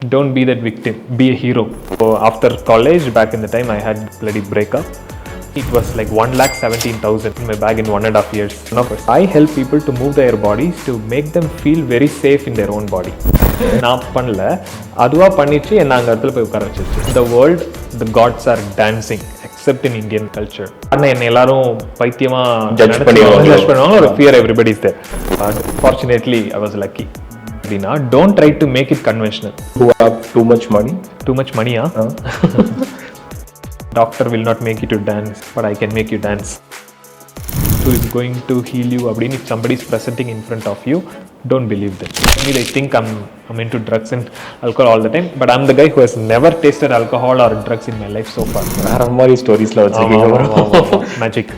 Don't be that victim, be a hero. So after college, back in the time, I had bloody breakup. It was like 1,17,000 in my bag in 1.5 years. I help people to move their bodies to make them feel very safe in their own body. நான் பண்ணல, அதுவா பண்ணிச்சு என்ன அங்க இடத்துல போய் உட்கார வச்சிருச்சு. The world, the gods are dancing except in Indian culture. ஆனா என்ன எல்லாரும் பைத்தியமா ஜட்ஜ் பண்ணுவாங்க. ஒரு fear everybody is there. But fortunately, I was lucky. Don't try to make it conventional. Who have too much money? Too much money, huh? Doctor will not make you to dance, but I can make you dance. Who is going to heal you? If somebody is presenting in front of you, don't believe them. They think I'm into drugs and alcohol all the time, but I'm the guy who has never tasted alcohol or drugs in my life so far. Many stories la vechirukeenga. Magic.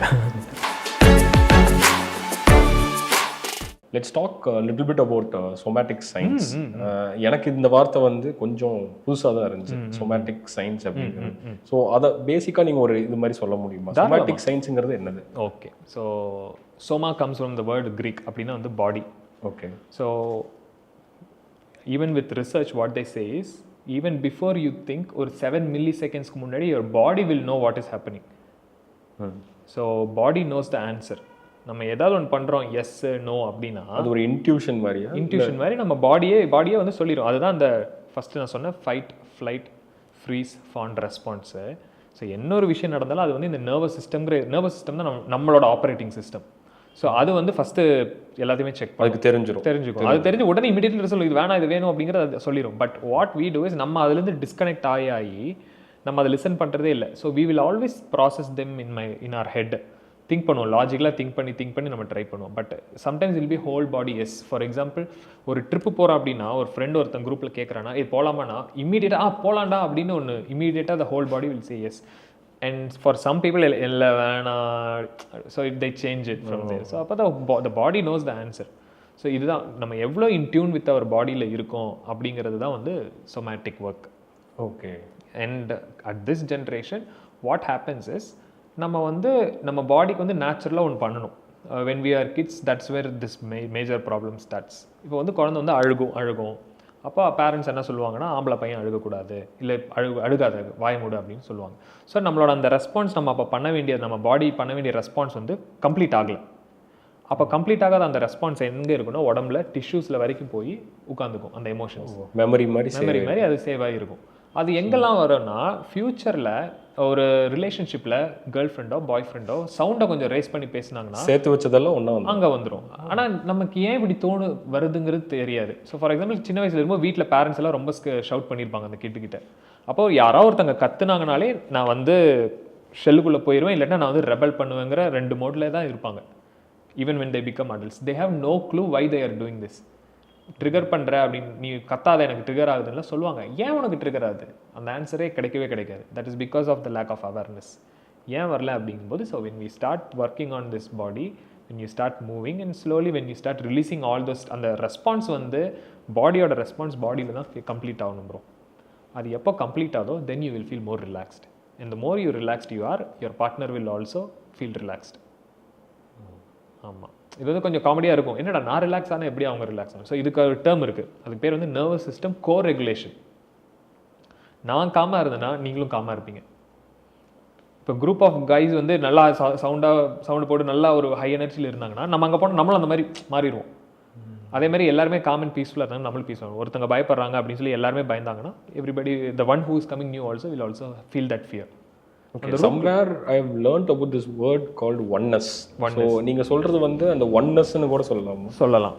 Let's talk a little bit about somatic science. எனக்கு இந்த வார்த்தை வந்து கொஞ்சம் புதுசாக தான் இருந்துச்சு, somatic science அப்படிங்கிறது. So அதை பேசிக்காக நீங்கள் ஒரு இது மாதிரி சொல்ல முடியுமா? somatic scienceங்கிறது என்னது? Okay, so soma comes from the word Greek, அப்படின்னா வந்து body. Okay, so even with research what they say is even before you think ஒரு 7 milliseconds முன்னாடி your body will know what is happening. So body knows the answer. நம்ம ஏதாவது ஒன்று பண்ணுறோம் yes no அப்படின்னா அது ஒரு இன்ட்யூஷன் மாதிரி நம்ம பாடியே வந்து சொல்லிடும். அதுதான் அந்த ஃபஸ்ட்டு நான் சொன்னேன் fight, flight, freeze, font response. So என்ன ஒரு விஷயம் நடந்தாலும் அது வந்து இந்த நர்வஸ் சிஸ்டம் தான் நம்மளோட ஆப்ரேட்டிங் சிஸ்டம். ஸோ அது வந்து ஃபஸ்ட்டு எல்லாத்தையுமே செக் அதுக்கு தெரிஞ்சுக்கும். அது தெரிஞ்சு உடனே இமீடியட்லி ரிசல்ட் இது வேணாம் இது வேணும் அப்படிங்கிறத சொல்லிடும். But what we do is நம்ம அதுலேருந்து டிஸ்கனெக்ட் ஆகி நம்ம அதை லிசன் பண்ணுறதே இல்லை. So we will always process them in our head. Think பண்ணுவோம், லாஜிக்கலாக திங்க் பண்ணி நம்ம ட்ரை பண்ணுவோம். But sometimes will be whole body yes. For example ஒரு ட்ரிப்பு போகிறோம் அப்படின்னா ஒரு ஃப்ரெண்ட் ஒருத்தன் குரூப்பில் கேட்குறானா இது போகலாமாண்ணா, இமீடியட்டாக போகலாண்டா அப்படின்னு ஒன்று இமீடியட்டாக the whole body will say yes. And for some people இல்லை வேணாம், so it they change it from there. So அப்போ the body knows the answer. So இதுதான் நம்ம எவ்வளோ இன் டியூன் வித் அவர் பாடியில் இருக்கோம் அப்படிங்கிறது தான் வந்து somatic work. Okay, and at this generation what happens is நம்ம பாடிக்கு வந்து நேச்சுரலாக ஒன்று பண்ணணும். When we are kids that's where this major problem starts. இப்போ வந்து குழந்தை வந்து அழுகும். அப்போ பேரண்ட்ஸ் என்ன சொல்லுவாங்கன்னா ஆம்பளை பையன் அழுகக்கூடாது, இல்லை அழுகாத வாய் மூடு அப்படின்னு சொல்லுவாங்க. ஸோ நம்மளோட அந்த ரெஸ்பான்ஸ் நம்ம அப்போ நம்ம பாடி பண்ண வேண்டிய ரெஸ்பான்ஸ் வந்து கம்ப்ளீட் ஆகலை. அப்போ கம்ப்ளீட் ஆகாத அந்த ரெஸ்பான்ஸ் எங்கே இருக்குன்னா உடம்புல டிஷ்யூஸில் வரைக்கும் போய் உட்காந்துக்கும். அந்த எமோஷன்ஸ் மெமரி மாதிரி அது சேவ் ஆகிருக்கும். அது எங்கெல்லாம் வரும்னா ஃப்யூச்சரில் ஒரு ரிலேஷன்ஷிப்பில் கேர்ள் ஃப்ரெண்டோ பாய் ஃப்ரெண்டோ சவுண்டை கொஞ்சம் ரேஸ் பண்ணி பேசினாங்கன்னா சேர்த்து வச்சதெல்லாம் ஒன்றா அங்கே வந்துடும். ஆனால் நமக்கு ஏன் இப்படி வருதுங்கிறது தெரியாது. ஸோ ஃபார் எக்ஸாம்பிள் சின்ன வயசுல இருக்கும்போது வீட்டில் பேரண்ட்ஸ் எல்லாம் ரொம்ப ஷவுட் பண்ணியிருப்பாங்க அந்த கிட்ட. அப்போ யாராவது ஒருத்தங்க கத்துனாங்கனாலே நான் வந்து ஷெல்லுக்குள்ளே போயிடுவேன், இல்லைன்னா நான் வந்து ரெபல் பண்ணுவேங்கிற 2 மோடில் தான் இருப்பாங்க. Even when they become adults they have no clue why they are doing this. Trigger பண்ணுற அப்படின்னு நீ கத்தாத எனக்கு ட்ரிகர் ஆகுதுன்னு சொல்லுவாங்க. ஏன் உனக்கு ட்ரிகர் ஆகுது அந்த ஆன்சரே கிடைக்காது. That is because of the lack of awareness. ஏன் வரல அப்படிங்கும்போது so when we start working on this body, when you start moving and slowly when you start releasing all those, அந்த ரெஸ்பான்ஸ் வந்து பாடியோட ரெஸ்பான்ஸ் பாடியில் தான் கம்ப்ளீட் ஆகணும் bro. அது எப்போ கம்ப்ளீட் ஆகுதோ then you will feel more relaxed, and the more you relaxed you are, your partner will also feel relaxed. ஆமாம், இது வந்து கொஞ்சம் காமெடியாக இருக்கும். என்னடா நான் ரிலாக்ஸ் ஆனால் எப்படி அவங்க ரிலாக்ஸ் ஆகும்? ஸோ இதுக்கு ஒரு டேர்ம் இருக்குது, அதுக்கு பேர் வந்து நர்வஸ் சிஸ்டம் கோ ரெகுலேஷன். நான் காமாக இருந்தேன்னா நீங்களும் காமாக இருப்பீங்க. இப்போ குரூப் ஆஃப் கைஸ் வந்து நல்லா சவுண்டு போட்டு நல்லா ஒரு ஹை எனர்ஜியில் இருந்தாங்கன்னா நம்ம அங்கே போனால் நம்மளும் அந்த மாதிரி மாறிடுவோம். அதே மாதிரி எல்லாருமே காமன் பீஸ்ஃபுல்லாக இருந்தாங்க, நம்மளும் பீஸ்ஃபுல்லாக. ஒருத்தங்க பயப்படுறாங்க அப்படின்னு சொல்லி எல்லாருமே பயந்தாங்கன்னா everybody the one who is coming new also will also feel that fear. Okay, somewhere I have learned about this word called oneness. So நீங்க சொல்றது வந்து அந்த oneness னு கூட சொல்லலாம்.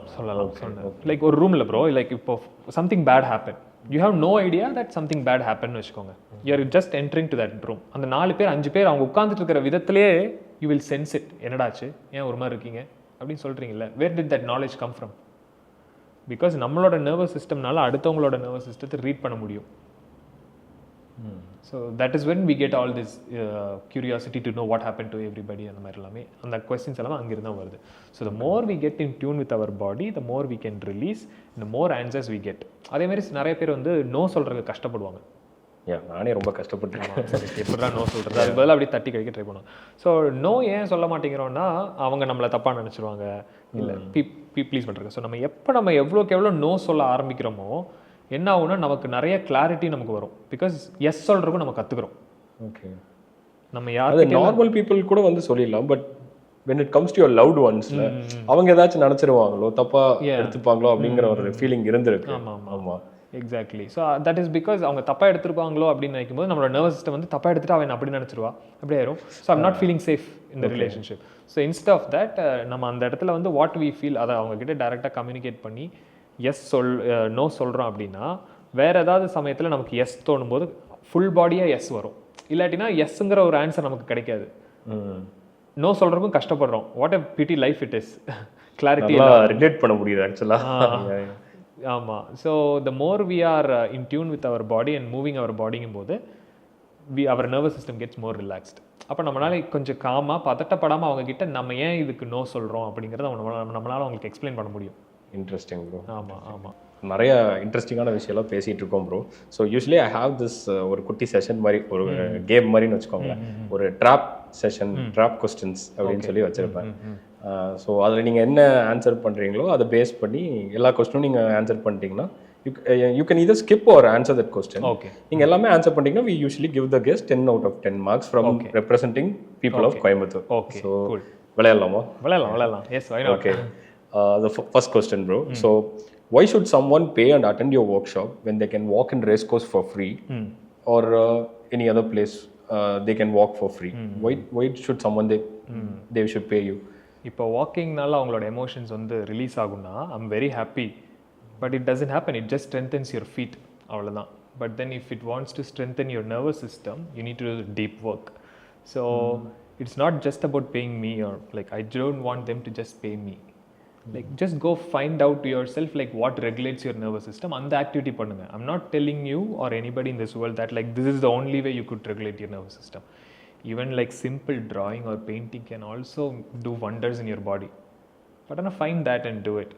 லைக் ஒரு ரூம்ல ப்ரோ, லைக் இப்போ something bad happen, you have no idea that something bad happened வெச்சுக்கோங்க. You are just entering to that room. அந்த 4 பேர் 5 பேர் அவங்க உட்கார்ந்துட்டு இருக்கிற விதத்திலே you will sense it. என்னடாச்சு, ஏன் ஒரு மாதிரி இருக்கீங்க அப்படின்னு சொல்றீங்கல்ல. where did that knowledge come from? Because நம்மளோட நர்வஸ் சிஸ்டம்னால அடுத்தவங்களோட நர்வஸ் சிஸ்டத்தை ரீட் பண்ண முடியும். So that is when we get all this curiosity to know what happened to everybody and the questions எல்லாமே அங்கிருந்து தான் வருது. So the more we get in tune with our body, the more we can release, the more answers we get. அதே மாதிரி நிறைய பேர் வந்து no சொல்றதுக்கு கஷ்டப்படுவாங்க. நானே ரொம்ப கஷ்டப்பட்டுருக்கேன். எப்படா நோ சொல்றது, அதுக்கு பதிலாக அப்படியே தட்டி கழிக்க ட்ரை பண்ணுவாங்க. ஸோ நோ ஏன் சொல்ல மாட்டேங்கிறோம்னா அவங்க நம்மளை தப்பாக நினச்சிருவாங்க, இல்லை ப்ளீஸ் பண்ணுறாங்க. ஸோ நம்ம எவ்வளோக்கு எவ்வளோ நோ சொல்ல ஆரம்பிக்கிறோமோ என்ன ஆகும்னா நமக்கு நிறைய கிளாரிட்டி நமக்கு வரும். பிகாஸ் எஸ் சொல்கிறதுக்கும் நம்ம கற்றுக்குறோம். ஓகே. நம்ம அது யாருக்கு நார்மல் பீப்புள் கூட வந்து சொல்லிடலாம். But when it comes to your loved onesல அவங்க ஏதாச்சும் நினைச்சிருவாங்களோ, தப்பா எடுத்துப்பாங்களோ அப்படிங்கிற ஒரு ஃபீலிங் இருந்திருக்கு. ஆமா exactly. So that is because அவங்க தப்பாக எடுத்துருப்பாங்களோ அப்படின்னு நினைக்கும் போது நம்மளோட நர்வஸ் சிஸ்டம் வந்து தப்பாக எடுத்துட்டு அவன் அப்படி நினச்சிருவா, அப்படி ஆயிரும். So I'm not feeling safe இந்த relationship. So instead of that நம்ம அந்த இடத்துல வந்து வாட் வி ஃபீல் அதை அவங்க கிட்ட டேரெக்டாக கம்யூனிகேட் பண்ணி எஸ் நோ சொல்கிறோம் அப்படின்னா, வேற ஏதாவது சமயத்தில் நமக்கு எஸ் தோணும் போது ஃபுல் பாடியாக எஸ் வரும். இல்லாட்டினா எஸ்ங்கிற ஒரு ஆன்சர் நமக்கு கிடைக்காது. நோ சொல்கிறதுக்கும் கஷ்டப்படுறோம். What a pity life it is. Clarity relate பண்ண முடியுது ஆக்சுவலாக. ஆமாம். So the more we are in tune with our body and moving our பாடிங்கும் போது our nervous system gets more relaxed. அப்போ நம்மளால கொஞ்சம் காமாக பதட்டப்படாமல் அவங்க கிட்ட நம்ம ஏன் இதுக்கு நோ சொல்கிறோம் அப்படிங்கிறத நம்மளால அவங்களுக்கு எக்ஸ்பிளைன் பண்ண முடியும். Interesting bro. ஆமாம். நிறைய இன்ட்ரெஸ்டிங்கான விஷயம்லாம் பேசிகிட்டு இருக்கோம் bro. So usually I have this ஒரு குட்டி செஷன் மாதிரி, ஒரு கேம் மாதிரின்னு வச்சுக்கோங்களேன். ஒரு ட்ராப் செஷன், ட்ராப் கொஸ்டின்ஸ் அப்படின்னு சொல்லி வச்சுருப்பேன். ஸோ அதில் நீங்கள் என்ன ஆன்சர் பண்ணுறீங்களோ அதை பேஸ் பண்ணி எல்லா கொஸ்டினும் நீங்கள் ஆன்சர் பண்ணிட்டீங்கன்னா you can either skip or answer that question. Okay. நீங்கள் எல்லாமே ஆன்சர் பண்ணிட்டீங்கன்னா we usually give the guest 10 out of 10 marks from representing people of Coimbatore. Okay. So விளையாடலாமா? விளையாடலாம். Yes, why not? Okay. The first question, bro. So why should someone pay and attend your workshop when they can walk in race course for free or any other place they can walk for free? Why should someone they should pay you? இப்போ வாக்கிங்னால அவங்களோட emotions வந்து release ஆகும்னா I'm very happy. But it doesn't happen. It just strengthens your feet, அவ்வளோதான். But then if it wants to strengthen your nervous system you need to do deep work. So it's not just about paying me or like I don't want them to just pay me. Like just go find out yourself like what regulates your nervous system and the activity பண்ணுங்க. I'm not telling you or anybody in this world that like this is the only way you could regulate your nervous system. Even like simple drawing or painting can also do wonders in your body. But find that and do it.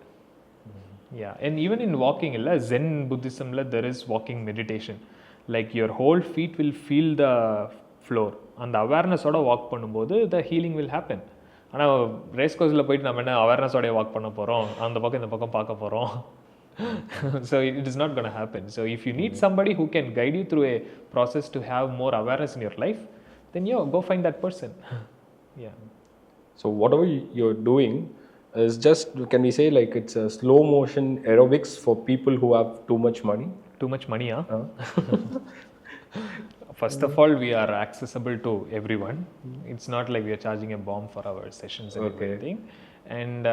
Yeah, and even in walking illa Zen Buddhism la there is walking meditation. Like your whole feet will feel the floor and the awareness oda walk பண்ணும்போது the healing will happen. ஆனால் race கோர்ஸில் போயிட்டு நம்ம என்ன அவேர்னஸோடைய walk பண்ண போகிறோம், அந்த பக்கம் இந்த பக்கம் பார்க்க போகிறோம். So it is not gonna happen. So if you need somebody who can guide you through a process to have more awareness in your life, then you go find that person. Yeah. So whatever you're doing is just can we say like it's a slow motion aerobics for people who have too much money. Too much money, huh? First of all, we are accessible to everyone. It's not like we are charging a bomb for our sessions and everything. And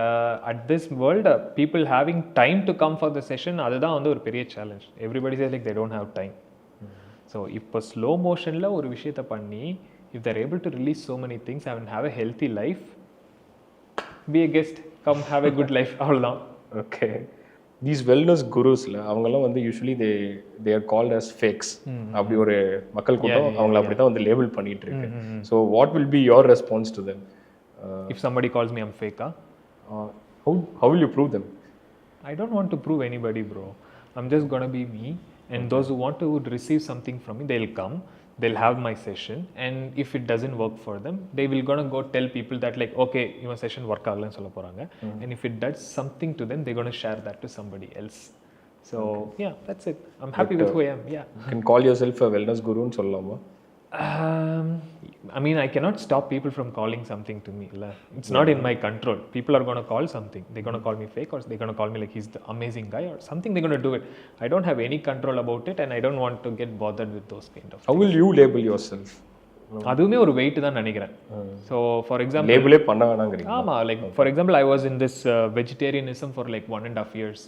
at this world, people having time to come for the session, அதுதான் வந்து ஒரு பெரிய challenge. Everybody says like they don't have time. So இப்போ slow motionல ஒரு விஷயத்தை பண்ணி if they're able to release so many things and have a healthy life, be a guest, come have a good life. அவ்வளவுதான். Okay. These wellness gurusல அவங்கெல்லாம் வந்து usually they are called as fakes. அப்படி ஒரு மக்கள் கூட்டம் அவங்கள அப்படி தான் வந்து லேபிள் பண்ணிட்டு இருக்கு. So what will be your response to them? If somebody calls me I'm fake, how will you prove them? I don't want to prove anybody, bro. I'm just gonna be me, and those who want to receive something from me, they'll come, they'll have my session, and if it doesn't work for them, they will gonna go tell people that like okay your session work agala solla poranga, and if it does something to them, they're gonna share that to somebody else. So yeah, that's it. I'm happy with who I am. Yeah, you can call yourself a wellness guru nu sollama. I mean, I cannot stop people from calling something to me. It's not in my control. People are going to call something. They're going to call me fake, or they're going to call me like he's the amazing guy or something. They're going to do it. I don't have any control about it, and I don't want to get bothered with those kind of things. How will you label yourself? அதுவுமே ஒரு wait தான் நினைக்கிறேன். So for example லேபிளே பண்ண வேணாங்கிறீங்க. ஆமாம், like for example I was in this vegetarianism for like 1.5 years.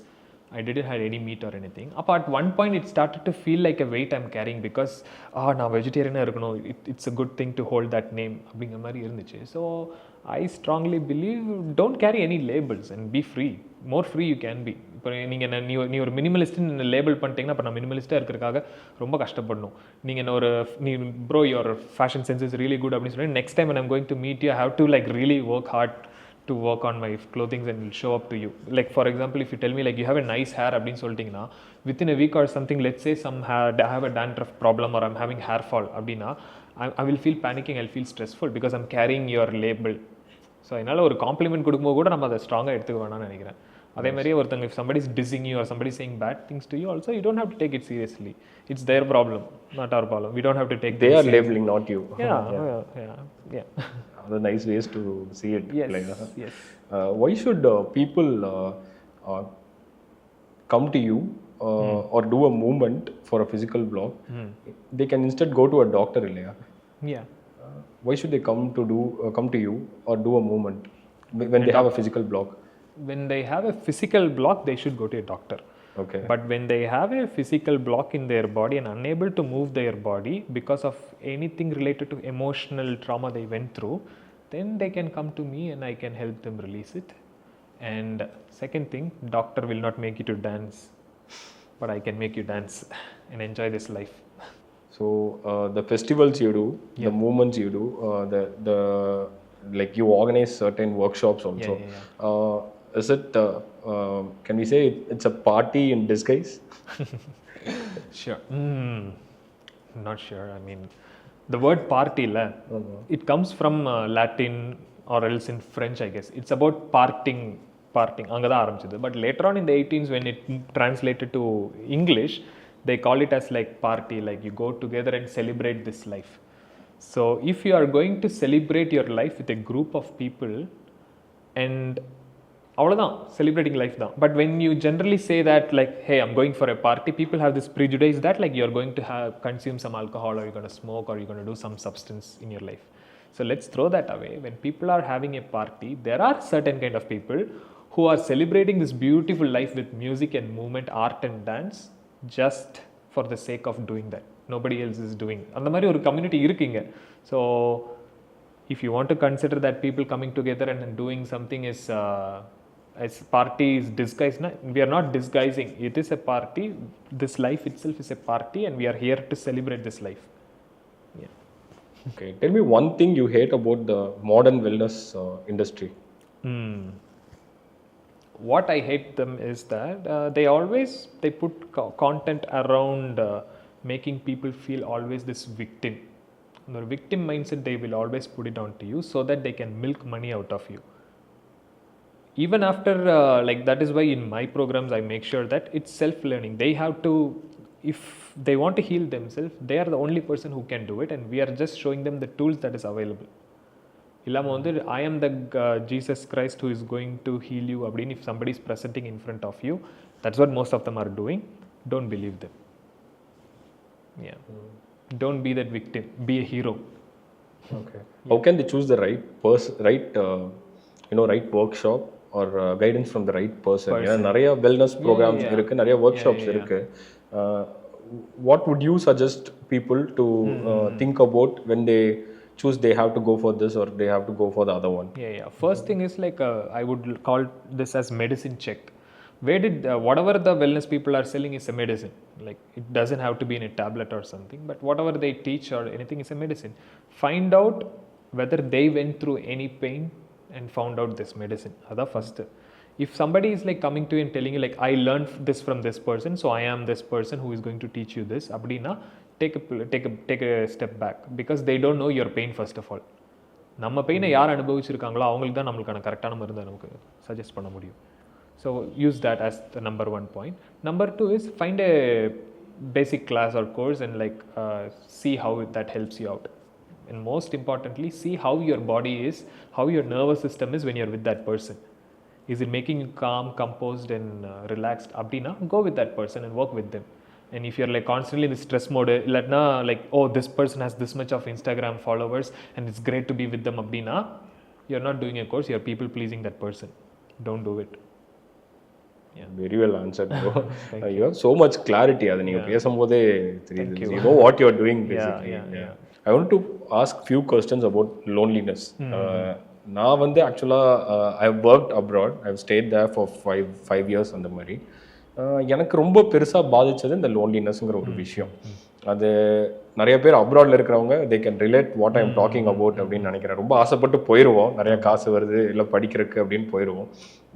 I didn't have any meat or anything. But at one point it started to feel like a weight I'm carrying because நான் வெஜிடேரியனாக இருக்கணும், it's a good thing to hold that name அப்படிங்கிற மாதிரி இருந்துச்சு. So I strongly believe don't carry any labels and be free. More free you can be. இப்போ நீங்கள் நீ ஒரு மினிமலிஸ்ட்னு label பண்ணிட்டீங்கன்னா அப்போ நான் மினிமலிஸ்ட்டாக இருக்கிறதுக்காக ரொம்ப கஷ்டப்படணும். நீங்கள் நீ bro your fashion sense is really good அப்படின்னு சொல்லி next time when I'm going to meet you I have to like really work hard to work on my clothing and will show up to you. Like for example, if you tell me like you have a nice hair அப்படின்னு சொல்லிட்டீங்கன்னா within a week or something, let's say I have a dandruff problem or I'm having hair fall அப்படின்னா I will feel panicking, I'll feel stressful because I'm carrying your label. So அதனால் ஒரு complement கொடுக்கும்போது கூட நம்ம அதை ஸ்ட்ராங்காக எடுத்துக்க வேணாம்னு நினைக்கிறேன். அதே மாதிரியே ஒருத்தங்க if somebody is dissing you or somebody is saying bad things to you also, you don't have to take it seriously. It's their problem, not our problem. We don't have to take they are labeling, not you. Yeah. Other nice ways to see it. Yes, like, yes. Why should people come to you or do a movement for a physical block? They can instead go to a doctor, illaya? Yeah. Why should they come to you or do a movement when they have a physical block? When they have a physical block, they should go to a doctor. Okay. But when they have a physical block in their body and unable to move their body because of anything related to emotional trauma they went through, then they can come to me and I can help them release it. And second thing, doctor will not make you to dance, but I can make you dance and enjoy this life. So the festivals you do, the movements you do, the like you organize certain workshops also. Is it can we say it's a party in disguise? Sure. Not sure. I mean, the word party, it comes from Latin or else in French, I guess. It's about parting. Anga da aarambichadu. But later on in the 18s, when it translated to English, they call it as like party, like you go together and celebrate this life. So if you are going to celebrate your life with a group of people, and அவ்வளோதான் celebrating life தான். But when you generally say that like, hey, I'm going for a party, people have this prejudice that like you're going to consume some alcohol or you're going to smoke or you're going to do some substance in your life. So let's throw that away. When people are having a party, there are certain kind of people who are celebrating this beautiful life with music and movement, art and dance just for the sake of doing that. Nobody else is doing. அந்த மாதிரி ஒரு community இருக்குங்க. So if you want to consider that people coming together and doing something is as party is disguised, we are not disguising. It is a party. This life itself is a party and we are here to celebrate this life. Yeah. Okay, tell me one thing you hate about the modern wellness industry. What I hate them is that they put content around making people feel always this victim. The victim mindset, they will always put it onto you so that they can milk money out of you. Even after like that is why in my programs I make sure that it's self-learning. They have to, if they want to heal themselves, they are the only person who can do it, and we are just showing them the tools that is available. இல்லாம வந்து I am the Jesus Christ who is going to heal you அப்படின்னு if somebody is presenting in front of you, that's what most of them are doing. Don't believe them. Yeah. Don't be that victim. Be a hero. Okay. How can they choose the right workshop or guidance from the right person? Yeah, நிறைய wellness programs இருக்கு, நிறைய workshops இருக்கு. What would you suggest people to think about when they choose they have to go for this or they have to go for the other one? First thing is like I would call this as medicine check. Where did whatever the wellness people are selling is a medicine. Like it doesn't have to be in a tablet or something, but whatever they teach or anything is a medicine. Find out whether they went through any pain and found out this medicine. That's first. If somebody is like coming to you and telling you like I learned this from this person, so I am this person who is going to teach you this, abdina take a step back, because they don't know your pain first of all. நம்ம பெயினை யார் அனுபவிச்சிருக்காங்களோ அவங்களுக்கு தான் நம்மளுக்கான கரெக்டான மருந்து நமக்கு suggest பண்ண முடியும். So use that as the number one point. Number two is find a basic class or course and like see how that helps you out. And most importantly, see how your body is, how your nervous system is when you're with that person. Is it making you calm, composed and relaxed? Abdina, go with that person and work with them. And if you're like constantly in the stress mode, like, oh, this person has this much of Instagram followers and it's great to be with them, Abdina, you're not doing a course, you're people pleasing that person. Don't do it. Yeah. Very well answered, bro. You have so much clarity. Adu neenga pesambodhe theriyudhu. You know what you are doing basically. Yeah. I want to ask few questions about loneliness. நான் வந்து ஆக்சுவலாக I have worked abroad. I have stayed there for five years அந்த மாதிரி. எனக்கு ரொம்ப பெருசாக பாதித்தது இந்த லோன்லினஸ்ங்கிற ஒரு விஷயம். அது நிறைய பேர் அப்ராடில் இருக்கிறவங்க they can relate what I am talking about அப்படின்னு நினைக்கிறேன். ரொம்ப ஆசைப்பட்டு போயிடுவோம், நிறையா காசு வருது இல்லை படிக்கிறதுக்கு அப்படின்னு போயிடுவோம்.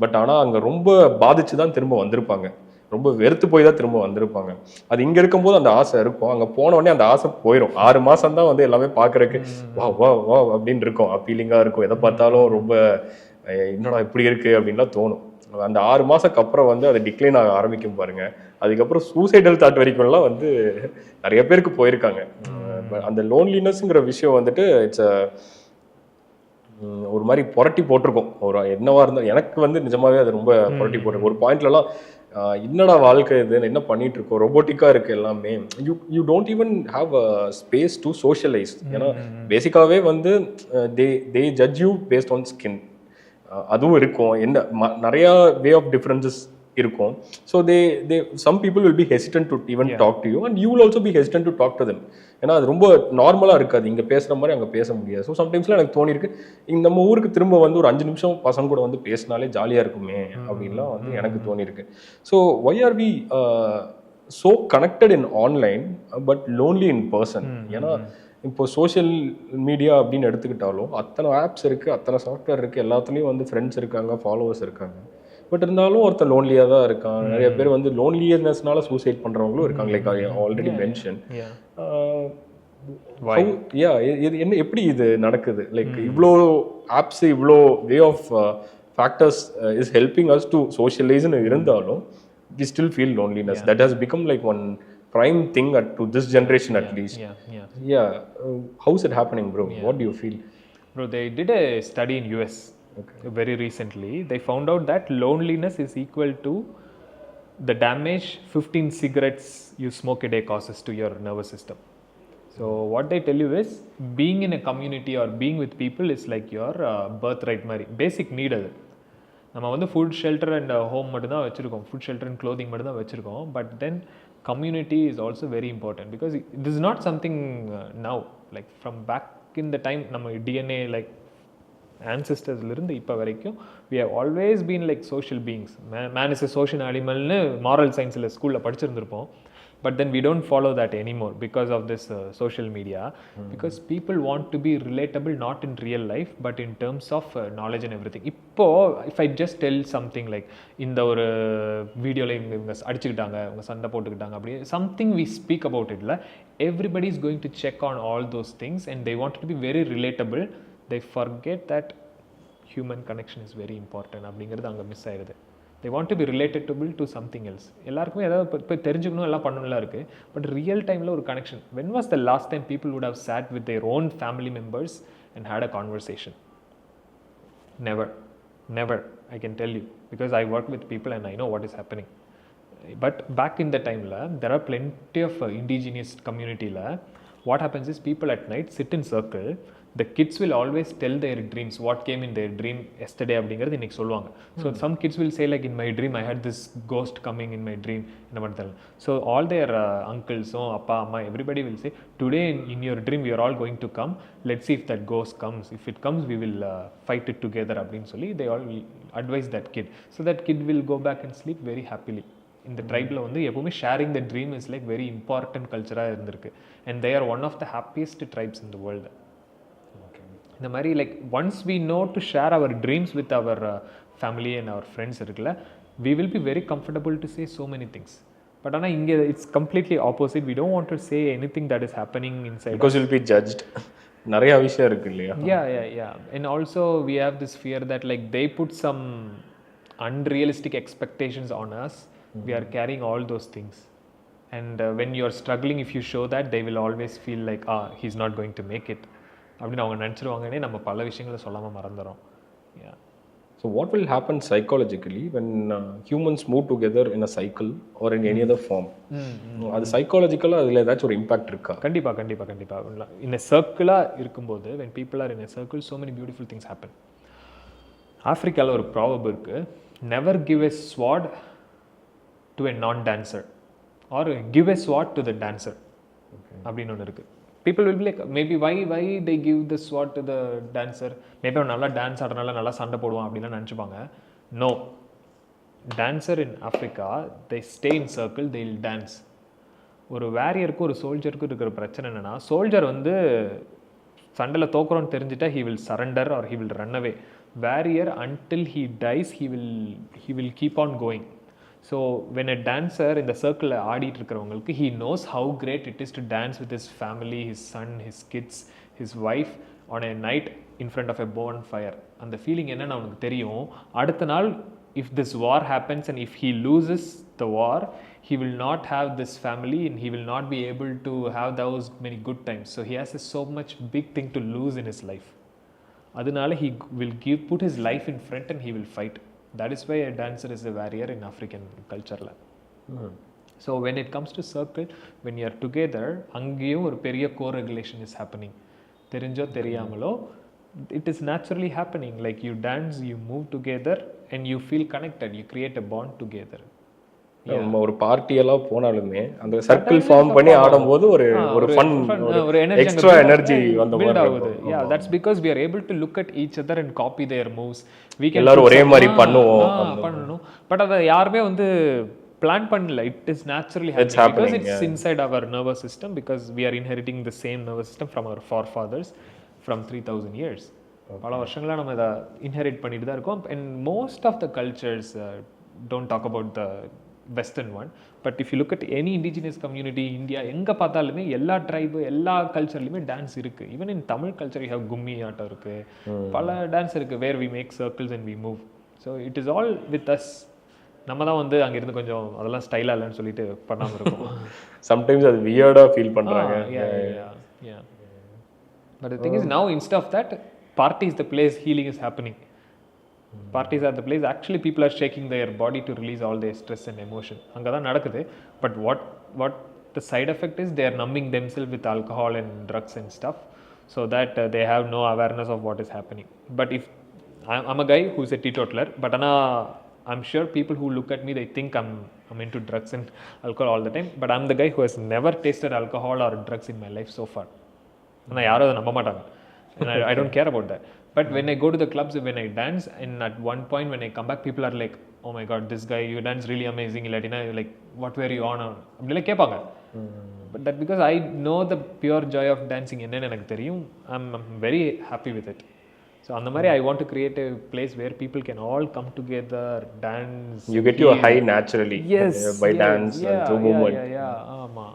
பட் ஆனால் அங்கே ரொம்ப பாதிச்சு தான் திரும்ப வந்திருப்பாங்க, ரொம்ப வெறுத்து போய் தான் திரும்ப வந்திருப்பாங்க. அது இங்கே இருக்கும்போது அந்த ஆசை இருக்கும், அங்கே போன உடனே அந்த ஆசை போயிடும். 6 மாதம் தான் வந்து எல்லாமே பார்க்குறதுக்கு வா வா வா அப்படின்னு இருக்கும், அப்பீலிங்காக இருக்கும், எதை பார்த்தாலும் ரொம்ப என்னடா இப்படி இருக்குது அப்படின்லாம் தோணும். அந்த 6 மாதத்துக்கு அப்புறம் வந்து அது டிக்ளைன் ஆக ஆரம்பிக்கும் பாருங்க. அதுக்கப்புறம் சூசைடல் தாட் வரைக்கும்லாம் வந்து நிறைய பேருக்கு போயிருக்காங்க. அந்த லோன்லினஸ்ங்கிற விஷயம் வந்துட்டு இட்ஸ் ஒரு மாதிரி புரட்டி போட்டிருக்கோம். ஒரு என்னவா இருந்தால் எனக்கு வந்து நிஜமாவே அது ரொம்ப புரட்டி போட்டிருக்கும். ஒரு பாயிண்ட்லலாம் என்னடா வாழ்க்கை இது, என்ன பண்ணிட்டு இருக்கோம், ரொபோட்டிக்காக இருக்குது எல்லாமே. You don't even have a space to socialize. ஏன்னா பேசிக்காகவே வந்து they judge you based on skin. அதுவும் இருக்கும். நிறையா வே ஆஃப் டிஃப்ரென்சஸ் இருக்கும். So some people will be hesitant to even talk to you and you will also be hesitant to talk to them. ஏன்னா அது ரொம்ப நார்மலாக இருக்காது, இங்கே பேசுகிற மாதிரி அங்கே பேச முடியாது. ஸோ சம்டைம்ஸ்லாம் எனக்கு தோணிருக்கு, நம்ம ஊருக்கு திரும்ப வந்து ஒரு 5 நிமிஷம் பசங்க கூட வந்து பேசினாலே ஜாலியாக இருக்குமே அப்படின்லாம் வந்து எனக்கு தோணியிருக்கு. So why are we so connected in online but lonely in person? ஏன்னா இப்போ சோஷியல் மீடியா அப்படின்னு எடுத்துக்கிட்டாலும் அத்தனை ஆப்ஸ் இருக்குது, அத்தனை சாஃப்ட்வேர் இருக்குது, எல்லாத்துலேயும் வந்து ஃப்ரெண்ட்ஸ் இருக்காங்க, ஃபாலோவர்ஸ் இருக்காங்க. பட் இருந்தாலும் ஒருத்தர் லோன்லியாக தான் இருக்கான். நிறைய பேர் வந்து லோன்லியஸ்னால சூசைட் பண்ணுறவங்களும் இருக்காங்க. Like I already mention. என்ன எப்படி இது நடக்குது? லைக் இவ்வளோ ஆப்ஸ், இவ்வளோ way of factors is helping us to சோஷியலைஸ்னு இருந்தாலும் we still feel loneliness. That has become like one prime thing to this generation at least. How is it happening, bro? What do you feel? Bro, they did a study in US very recently. They found out that loneliness is equal to the damage 15 cigarettes you smoke a day causes to your nervous system. So what they tell you is being in a community or being with people is like your birthright mari, basic need அது. நம்ம வந்து food shelter and home மட்டும்தான் வச்சுருக்கோம், food shelter and clothing மட்டும்தான் வச்சுருக்கோம். But then community is also very important because it is not something now, like from back in the time நம்ம DNA like ஆன்செஸ்டர்ஸ்லேருந்து இப்போ வரைக்கும் we have always been like social beings. Man is a social அனிமல்னு moral சயின்ஸில் ஸ்கூலில் படிச்சிருந்திருப்போம். But then we don't follow that anymore because of this social media. Because people want to be relatable not in real life but in terms of knowledge and everything. இப்போ if I just tell something like இந்த ஒரு வீடியோவில் இவங்க அடிச்சுக்கிட்டாங்க, இவங்க சண்டை போட்டுக்கிட்டாங்க, அப்படி something we speak about it, everybody is going to check on all those things and they want to be very relatable. They forget that human connection is very important அப்படிங்கிறது அங்கே miss ஆயிடுது. They want to be relatable to something else. எல்லாருக்குமே ஏதாவது இப்போ தெரிஞ்சுக்கணும், எல்லாம் பண்ணணும்லாம் இருக்குது. But real டைமில் ஒரு connection. When was the last time people would have sat with their own family members and had a conversation? Never. I can tell you because I work with people and I know what is happening. But back in the time, there are plenty of indigenous community. What happens is people at night sit in circle. The kids will always tell their dreams, what came in their dream yesterday அப்படிங்கிறது இன்னைக்கு சொல்லுவாங்க. So some kids will say like in my dream I had this ghost coming in my dream. என்ன பண்ணுறாங்க? So all their uncles, அப்பா அம்மா, everybody will say today in your dream we are all going to come. Let's see if that ghost comes. If it comes we will fight it together அப்படின்னு சொல்லி they all will advise that kid. So that kid will go back and sleep very happily. இந்த ட்ரைபில் வந்து எப்பவுமே sharing the dream is like very important கல்ச்சராக இருந்திருக்கு. And they are one of the happiest tribes in the world. இந்த மாதிரி like once we know to share our dreams with our family and our friends இருக்குல்ல, we will be very comfortable to say so many things. But ஆனால் இங்கே it's completely opposite. We don't want to say anything that is happening inside because will B judged. நிறைய விஷயம் இருக்கு இல்லையா? Yeah. And also we have this fear that like they put some unrealistic expectations on us. We are carrying all those things. And when you are struggling, if you show that, they will always feel like he's not going to make it அப்படின்னு அவங்க நினச்சிருவாங்கன்னே நம்ம பல விஷயங்களை சொல்லாமல் மறந்துடும். So what will happen psychologically when humans move together in a cycle or in any other form? அது சைக்காலஜிக்கலாக அதில் ஏதாச்சும் ஒரு இம்பாக்ட் இருக்கா? கண்டிப்பாக. in a சர்க்கிளாக இருக்கும்போது when people are in a circle so many beautiful things happen. ஆஃப்ரிக்காவில் ஒரு proverb இருக்குது, never give a sword to a non-dancer or give a sword to the dancer அப்படின்னு ஒன்று இருக்குது. People will be like, maybe why they give the sword to the dancer? Maybe அவன் நல்லா dance ஆடுறனால நல்லா சண்டை போடுவான் அப்படின்லாம் நினச்சிப்பாங்க. No. Dancer in Africa, they stay in circle, they will dance. ஒரு வேரியருக்கும் ஒரு சோல்ஜருக்கும் இருக்கிற பிரச்சனை என்னென்னா, சோல்ஜர் வந்து சண்டையில் தோக்குறோன்னு தெரிஞ்சுட்டா he will surrender or he will run away. Warrior until he dies he will keep on going. So when a dancer in the circle ஆடிட்டு இருக்கிறவங்களுக்கு he knows how great it is to dance with his family, his son, his kids, his wife on a night in front of a bonfire. அந்த feeling என்னன்னு அவனுக்கு தெரியும். அடுத்த நாள் if this war happens and if he loses the war, he will not have this family and he will not be able to have those many good times. So he has so much big thing to lose in his life. Adunala he will put his life in front and he will fight. That is why a dancer is a warrior in African culture. So when it comes to circle, when you are together, அங்கேயும் ஒரு பெரிய co-regulation is happening. தெரிஞ்சோ தெரியாமலோ it is naturally happening. Like you dance, you move together and you feel connected, you create a bond together. நம்ம ஒரு party எல்லாம் போனாலுமே அந்த சர்க்கிள் ஃபார்ம் பண்ணி ஆடும்போது ஒரு ஃபன், ஒரு எக்ஸ்ட்ரா எனர்ஜி வந்த மாதிரி ஆகுது. Yeah, that's because we are able to look at each other and copy their moves. We can எல்லாரும் ஒரே மாதிரி பண்ணுவோம். பட் அத யாருமே வந்து plan பண்ணல. It is naturally happening because it's inside our nervous system, because we are inheriting the same nervous system from our forefathers from 3000 years. பல வருஷங்களா நம்ம இத இன்ஹெரிட் பண்ணிட்டு தான் இருக்கோம். And most of the cultures don't talk about the western one, but if you look at any indigenous community India, எங்க பார்த்தாலுமே எல்லா ட்ரைப் எல்லா கல்ச்சர்லயுமே டான்ஸ் இருக்கு. even in Tamil culture you have gummi ஆட்டம் இருக்கு, பல டான்ஸ் இருக்கு where we make circles and we move. So it is all with us. நம்ம தான் வந்து அங்க இருந்து கொஞ்சம் அதெல்லாம் ஸ்டைலா இல்லன்னு சொல்லிட்டு பண்ணாம இருக்கோம். sometimes அது வியர்டா ஃபீல் பண்றாங்க. Yeah. But the thing is now instead of that, party is the place healing is happening. Parties are the place actually people are shaking their body to release all their stress and emotion. அங்க தான் நடக்குது. But what the side effect is, they are numbing themselves with alcohol and drugs and stuff, so that they have no awareness of what is happening. But if I'm a guy who is a teetotaler, but I'm sure people who look at me, they think I'm into drugs and alcohol all the time, but I'm the guy who has never tasted alcohol or drugs in my life so far. And யாரும் அதை நம்ப மாட்டாங்க. And I don't care about that. But when I go to the clubs, when I dance, and at one point when I come back, people are like, oh my god, this guy, you dance really amazing. Illatina, like, what were you on? Like கேட்பாங்க. But that because I know the pure joy of dancing என்னன்னு எனக்கு தெரியும். I'm very happy with it. So அந்த மாதிரி I want to create a place where people can all come together, dance. You get your high naturally. Yes. By dance and through movement. ஆமா.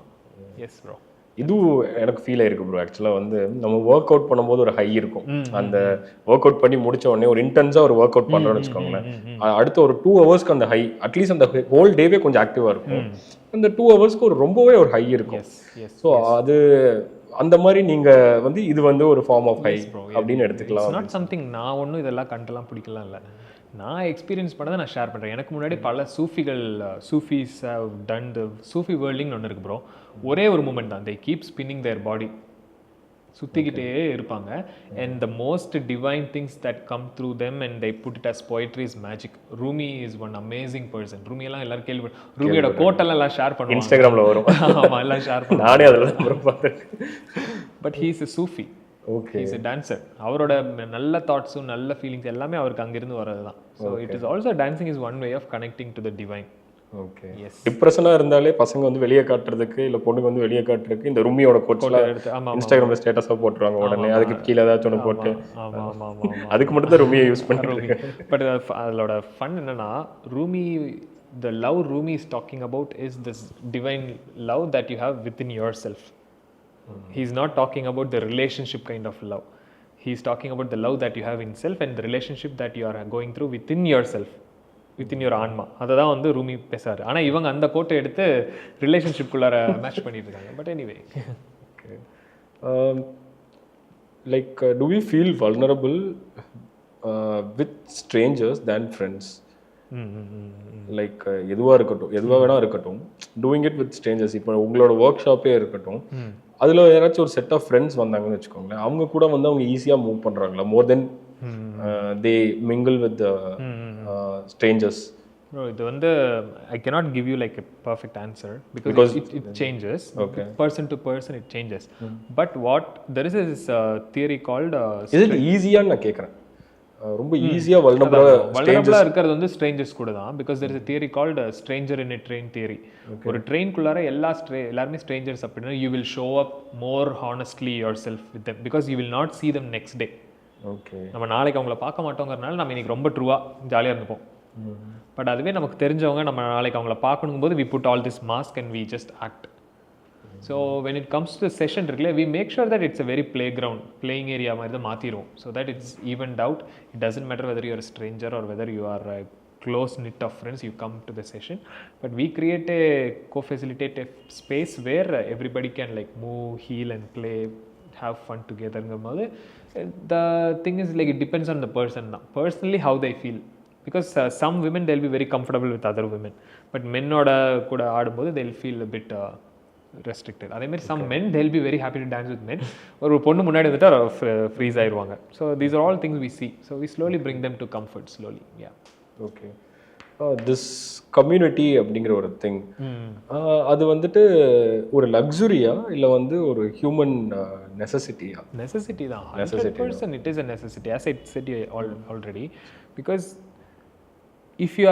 Yes bro. இது எனக்கு feel ஆயிருக்கு bro. ஆக்சுவலாக வந்து நம்ம work out பண்ணும்போது ஒரு ஹை இருக்கும். அந்த ஒர்க் அவுட் பண்ணி முடிச்ச உடனே ஒரு இன்டென்ஸாக ஒரு ஒர்க் அவுட் பண்ணுறோம்னு வச்சுக்கோங்களேன். அடுத்த ஒரு 2 hours அந்த ஹை, அட்லீஸ்ட் அந்த ஹோல் டேவே கொஞ்சம் ஆக்டிவாக இருக்கும். அந்த 2 hours ரொம்பவே ஒரு ஹை இருக்கும். ஸோ அது அந்த மாதிரி நீங்க வந்து இது வந்து ஒரு ஃபார்ம் ஆஃப் ஹை அப்படின்னு எடுத்துக்கலாம். இட்ஸ் நாட் சம்திங் நான் ஒன்றும் இதெல்லாம் கண்டெல்லாம் பிடிக்கலாம் இல்லை. நான் எக்ஸ்பீரியன்ஸ் பண்ணதை நான் ஷேர் பண்ணுறேன். எனக்கு முன்னாடி பல சூஃபீஸ் ஹவ் டன் த சூஃபி வேர்ல்டிங்னு ஒன்று இருக்கு ப்ரோ. ஒரே ஒரு மூமெண்ட் தான், they keep spinning their body, சுற்றிக்கிட்டே இருப்பாங்க. and the most divine things that come through them and they put it as poetry is magic. Rumi is one amazing person. Rumi எல்லாம் எல்லாரும் கேள்வி, ரூமியோட கோட்டெல்லாம் ஷேர் பண்ணுவாங்க, இன்ஸ்டாகிராமில் வரும். ஆமாம், எல்லாம் ஷேர் பண்ணுவாங்க. நானே அதில் பார்த்தேன். But he is a Sufi. Okay. He is a dancer. அவரோட நல்ல தாட்ஸும் நல்ல ஃபீலிங்ஸ் எல்லாமே அவருக்கு அங்கிருந்து வர்றது தான். So it is also dancing is one way of connecting to the divine. Okay. டிப்ரெஷனாக இருந்தாலே பசங்க வந்து வெளியே காட்டுறதுக்கு இல்லை பொண்ணுங்க வந்து வெளியே காட்டுறதுக்கு இந்த ரூமியோட கோட்ஸ்லாம் இன்ஸ்டாகிராமில் ஸ்டேட்டஸாக போட்டுருவாங்க. உடனே அதுக்கு கீழே ஏதாச்சும் ஒன்று போட்டு அதுக்கு மட்டும் தான் ரூமியை யூஸ் பண்ணுறாங்க. பட் அதோட ஃபன் என்னன்னா, Rumi the love Rumi is talking about is this divine love that you have within yourself. He's not talking about the relationship kind of love. He's talking about the love that you have in self and the relationship that you are going through within yourself, within your ஆன்மா. அதை தான் வந்து ரூமி பேசாரு. ஆனால் இவங்க அந்த கோட்டை எடுத்து ரிலேஷன்ஷிப்குள்ளார match பண்ணிட்டு இருக்காங்க. But anyway, like do we feel vulnerable with strangers than friends? Like எதுவாக இருக்கட்டும், எதுவாக வேணா இருக்கட்டும், டூயிங் இட் வித் ஸ்ட்ரேஞ்சர்ஸ். இப்போ உங்களோட ஒர்க் ஷாப்பே இருக்கட்டும், அதில் யாராச்சும் ஒரு செட் ஆஃப் ஃப்ரெண்ட்ஸ் வந்தாங்கன்னு வச்சுக்கோங்களேன், அவங்க கூட வந்து அவங்க ஈஸியாக மூவ் பண்ணுறாங்களா மோர் தென் தே மிங்கிள் வித் strangers? Bro, இது வந்து I cannot give you like a perfect answer because it changes. Okay. Person to person it changes. But what there is this theory called is it easy ன்னு நான் கேக்குறேன். ரொம்ப ஈஸியா வல்னரபிளா இருக்கிறது வந்து strangers கூட தான். because there is a theory called stranger in a train theory. ஒரு ட்ரெயின்குள்ளார எல்லாருமே ஸ்ட்ரேஞ்சர்ஸ் அப்படின்னா you will show up more honestly yourself with them because you will not see them next day. Okay. நம்ம நாளைக்கு அவங்கள பார்க்க மாட்டோங்கிறனால நம்ம இன்னைக்கு ரொம்ப ட்ரூவா ஜாலியாக இருந்துப்போம். பட் அதுவே நமக்கு தெரிஞ்சவங்க நம்ம நாளைக்கு அவங்கள பார்க்கணும் போது we put all this mask and we just act. So when it comes to session இருக்குல்ல, we make sure that it's a very playing area மாதிரி தான் மாற்றிடுவோம். so that it's evened out. It doesn't matter whether you are a stranger or whether you are a close knit of friends, you come to the session. But we create a co-facilitative space where everybody can like move, heal and play, have fun together. The thing is like it depends on the person now. Personally how they feel, because some women they'll be very comfortable with other women, but men oda kuda aadumbodhu they'll feel a bit restricted. அதே மாதிரி some men they'll be very happy to dance with men. ஒரு பொண்ணு முன்னாடி வந்துட்டா freeze ஆயிடுவாங்க. So these are all things we see, so we slowly bring them to comfort slowly. Yeah. Okay. This community அப்படிங்கிற ஒரு thing, அது வந்துட்டு ஒரு லக்ஸுரியா இல்லை வந்து ஒரு ஹியூமன் நெசசிட்டியா? நெசசிட்டி தான், 100% it is a necessity, as I said already, because if you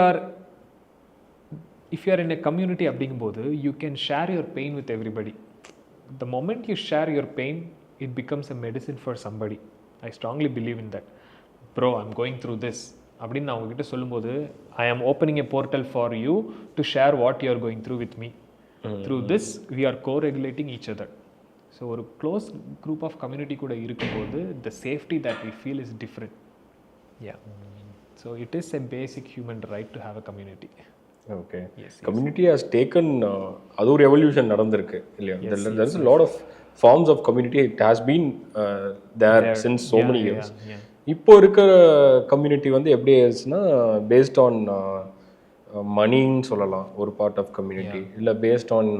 are in a community அப்படிங்கும்போது you can share your pain with everybody. The moment you share your pain, it becomes a medicine for somebody. I strongly believe in that. Bro, I'm going through this அப்படின்னு நான் உங்ககிட்ட சொல்லும்போது, I am opening a portal for you to share what you are going through with me. Through this we are co-regulating each other. So ஒரு close group of community கூட இருக்கும்போது the safety that we feel is different. Yeah. So it is a basic human right to have a community. Okay. Community has taken, அது ஒரு evolution நடந்திருக்கு இல்லையா? there is a lot of forms of community, it has been there since so many years. இப்போ இருக்கிற community வந்து எப்படி ஆயிடுச்சுன்னா, based on மணின்னு சொல்லலாம் ஒரு பார்ட் ஆஃப் கம்யூனிட்டி, இல்லை பேஸ்ட் ஆன்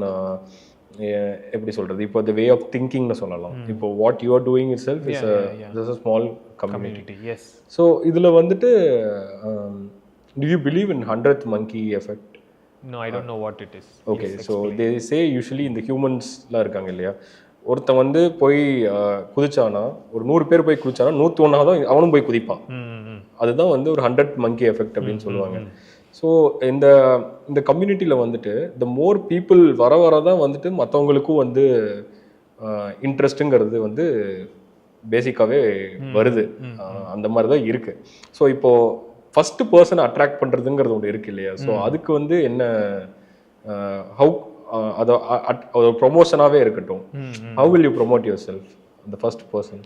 எப்படி சொல்கிறது, இப்போ த வே ஆஃப் திங்கிங்னு சொல்லலாம். இப்போ what you are doing it self is a small community. So இதில் வந்துட்டு do you believe in 100th monkey effect? No, I don't know what it is. Okay, yes, so they say usually இந்த ஹியூமன்ஸ்லாம் இருக்காங்க இல்லையா, ஒருத்தன் வந்து போய் குதிச்சானா, ஒரு 100 பேர் போய் குதிச்சானா 101 தான் அவனும் போய் குதிப்பான். அதுதான் வந்து ஒரு 100th monkey effect அப்படின்னு சொல்லுவாங்க. ஸோ இந்த கம்யூனிட்டியில் வந்துட்டு the more people வர தான் வந்துட்டு மற்றவங்களுக்கும் வந்து இன்ட்ரெஸ்ட்டுங்கிறது வந்து பேசிக்காகவே வருது. அந்த மாதிரி தான் இருக்குது. ஸோ இப்போது ஃபர்ஸ்ட் பர்சனை அட்ராக்ட் பண்ணுறதுங்கிறது ஒன்று இருக்கு இல்லையா? ஸோ அதுக்கு வந்து என்ன, ஹவு அது ப்ரொமோஷனாகவே இருக்கட்டும், how will you promote your self the first person?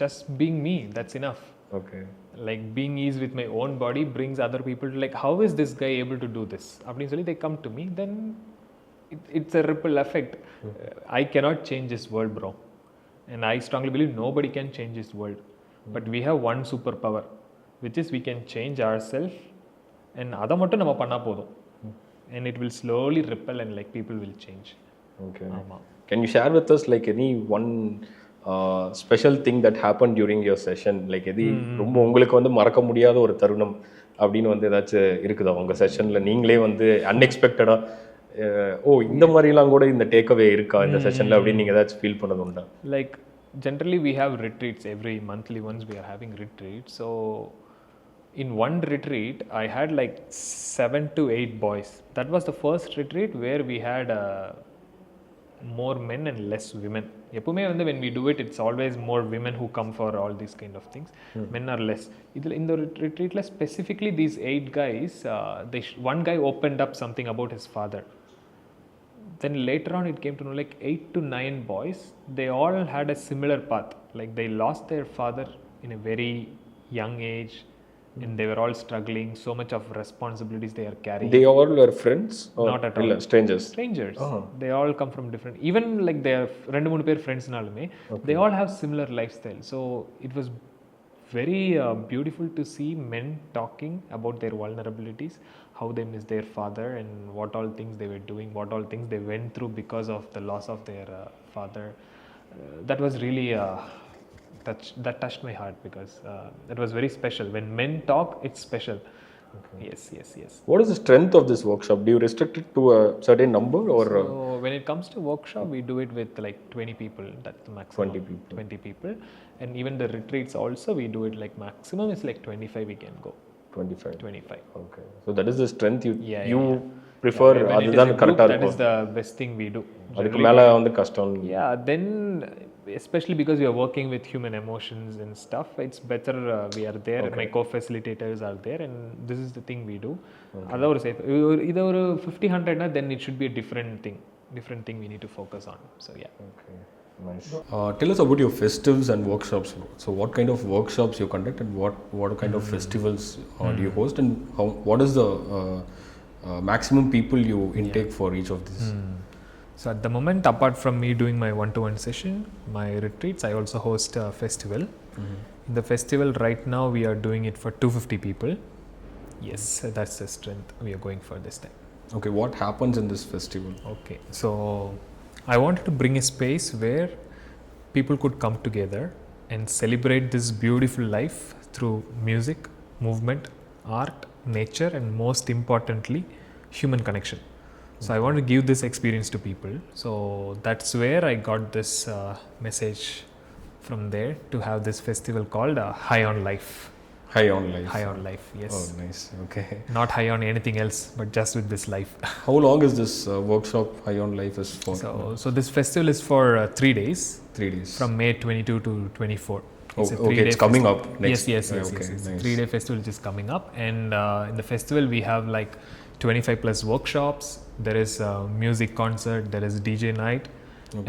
Just being me, that's enough. Okay. Like being ease with my own body brings other people to like, how is this guy able to do this? அப்படின்னு சொல்லி they come to me, then it's a ripple effect. I cannot change this world, bro, and I strongly believe nobody can change this world, but we have one superpower, which is we can change ourselves, and அதை மட்டும் நம்ம பண்ணா போதும், and it will slowly ripple and like people will change. Okay. Can you share with us like any one special thing that happened during your session, like எது ரொம்ப உங்களுக்கு வந்து மறக்க முடியாத ஒரு தருணம் அப்படின்னு வந்து ஏதாச்சும் இருக்குதா உங்கள் செஷனில்? நீங்களே வந்து அன்எக்ஸ்பெக்டடாக ஓ இந்த மாதிரிலாம் கூட இந்த டேக்அவே இருக்கா இந்த செஷனில் அப்படின்னு நீங்கள் ஏதாச்சும் ஃபீல் பண்ணது உண்டா? Like generally we have retreats every monthly, once we are having retreats. So in one retreat I had like 7 to 8 boys. That was the first retreat where we had more men and less women. எப்பவுமே வந்து when we do it, it's always more women who come for all these kind of things. Men are less. In the retreat specifically these 8 guys, one guy opened up something about his father. Then later on it came to know like 8 to 9 boys, they all had a similar path. Like they lost their father in a very young age, and they were all struggling, so much of responsibilities they are carrying. They all were friends or not at all? Strangers. They all come from different, even like they are rendu moonu per friends nalume, they all have similar lifestyle. So it was very beautiful to see men talking about their vulnerabilities, how they miss their father, and what all things they were doing, what all things they went through because of the loss of their father. That was really that touched my heart, because that was very special. When men talk, it's special. Okay. Yes. What is the strength of this workshop? Do you restrict it to a certain number, or? So when it comes to workshop, we do it with like 20 people. That's the maximum. 20 people. And even the retreats also, we do it like maximum is like 25 we can go. 25. Okay. So that is the strength you prefer. That is the best thing we do. அதுக்கு மேல வந்து கஷ்டம். Yeah, then especially because we are working with human emotions and stuff, it's better we are there. Okay. My co-facilitators are there, and this is the thing we do. Adha or safe idu or 50-100 na, then it should be a different thing we need to focus on. So yeah. Okay. Nice. Tell us about your festives and workshops. So, what kind of workshops you conduct, and what kind of festivals do you host, and what is the maximum people you intake for each of these? So at the moment, apart from me doing my one-to-one session, my retreats, I also host a festival. In the festival right now, we are doing it for 250 people. Yes, that's the strength we are going for this time. Okay, what happens in this festival? Okay, so I wanted to bring a space where people could come together and celebrate this beautiful life through music, movement, art, nature, and most importantly, human connection. So I want to give this experience to people. So that's where I got this message from there to have this festival called Highonlife. Highonlife. Highonlife, yes. Oh, nice. Okay. Not high on anything else, but just with this life. How long is this workshop Highonlife is for? So this festival is for 3 days. 3 days. From May 22 to 24. Okay, it's coming up next. Yes. Okay, Yes. nice. 3-day festival which is coming up, and in the festival we have like 25 plus workshops. There is a music concert, there is DJ night,